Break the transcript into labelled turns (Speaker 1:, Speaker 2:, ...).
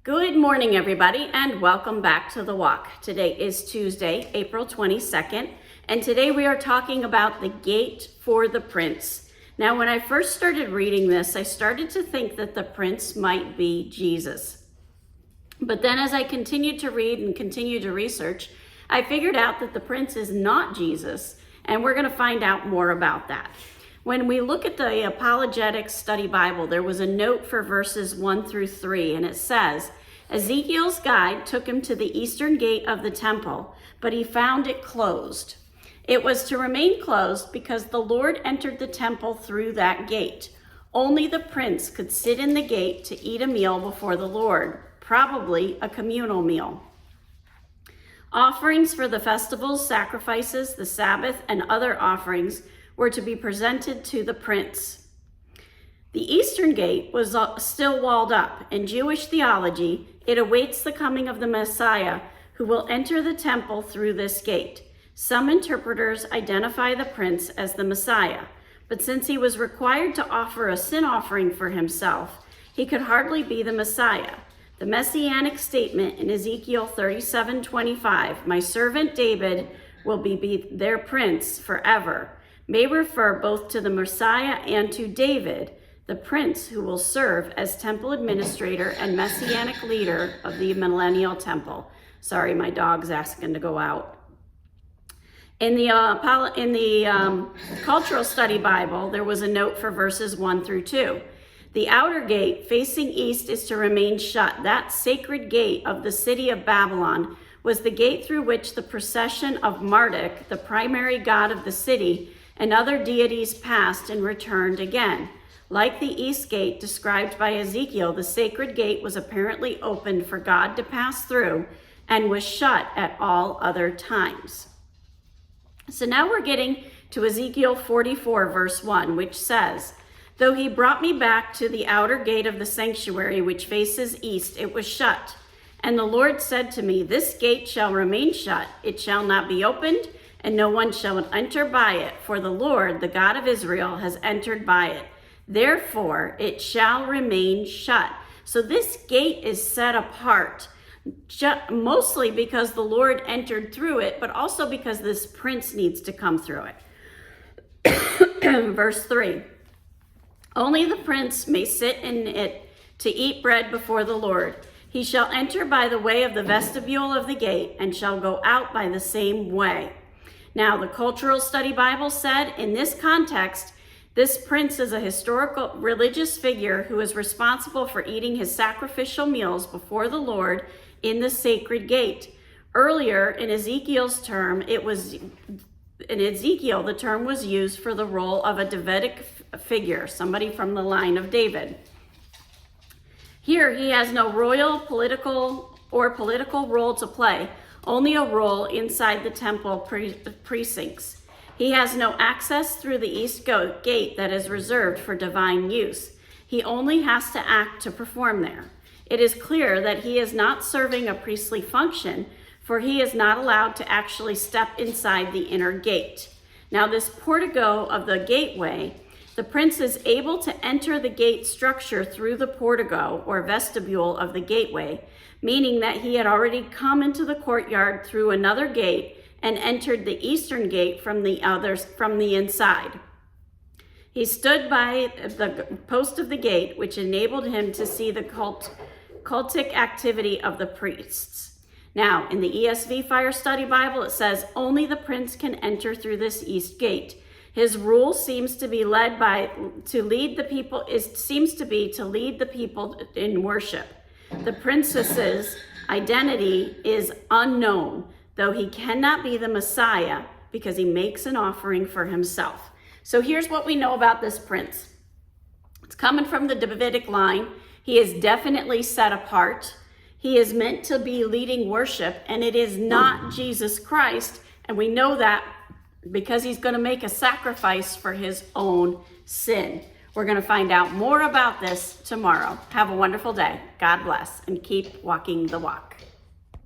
Speaker 1: Good morning, everybody, and welcome back to The Walk. Today is Tuesday, April 22nd, and today we are talking about the gate for the prince. Now, when I first started reading this, I started to think that the prince might be Jesus. But then as I continued to read and continue to research, I figured out that the prince is not Jesus, and we're going to find out more about that. When we look at the Apologetics Study Bible, there was a note for verses 1 through 3, and it says, Ezekiel's guide took him to the eastern gate of the temple, but he found it closed. It was to remain closed because the Lord entered the temple through that gate. Only the prince could sit in the gate to eat a meal before the Lord, probably a communal meal. Offerings for the festivals, sacrifices, the Sabbath, and other offerings were to be presented to the prince. The eastern gate was still walled up. In Jewish theology, it awaits the coming of the Messiah, who will enter the temple through this gate. Some interpreters identify the prince as the Messiah, but since he was required to offer a sin offering for himself, he could hardly be the Messiah. The messianic statement in Ezekiel 37:25, "My servant David will be their prince forever," may refer both to the Messiah and to David, the prince who will serve as temple administrator and messianic leader of the millennial temple. Sorry, my dog's asking to go out. In the Cultural Study Bible, there was a note for verses 1 through 2. The outer gate facing east is to remain shut. That sacred gate of the city of Babylon was the gate through which the procession of Marduk, the primary god of the city, and other deities passed and returned again. Like the east gate described by Ezekiel, the sacred gate was apparently opened for God to pass through and was shut at all other times. So now we're getting to Ezekiel 44, verse 1, which says, "Though he brought me back to the outer gate of the sanctuary which faces east, it was shut. And the Lord said to me, This gate shall remain shut, it shall not be opened, and no one shall enter by it, for the Lord, the God of Israel, has entered by it. Therefore, it shall remain shut." So this gate is set apart, mostly because the Lord entered through it, but also because this prince needs to come through it. Verse 3, "Only the prince may sit in it to eat bread before the Lord. He shall enter by the way of the vestibule of the gate, and shall go out by the same way." Now, the Cultural Study Bible said, in this context, this prince is a historical religious figure who is responsible for eating his sacrificial meals before the Lord in the sacred gate. Earlier in Ezekiel's term, the term was used for the role of a Davidic figure, somebody from the line of David. Here, he has no royal, political role to play, only a role inside the temple precincts. He has no access through the east gate that is reserved for divine use. He only has to act to perform there. It is clear that he is not serving a priestly function, for he is not allowed to actually step inside the inner gate. Now, this portico of the gateway, the prince is able to enter the gate structure through the portico or vestibule of the gateway, meaning that he had already come into the courtyard through another gate and entered the eastern gate from the inside. He stood by the post of the gate, which enabled him to see the cultic activity of the priests. Now, in the ESV Fire Study Bible, it says, "Only the prince can enter through this east gate." His rule seems to be to lead the people in worship. The prince's identity is unknown, though he cannot be the Messiah because he makes an offering for himself. So here's what we know about this prince. It's coming from the Davidic line. He is definitely set apart. He is meant to be leading worship, and it is not Jesus Christ. And we know that because he's going to make a sacrifice for his own sin. We're going to find out more about this tomorrow. Have a wonderful day. God bless, and keep walking the walk.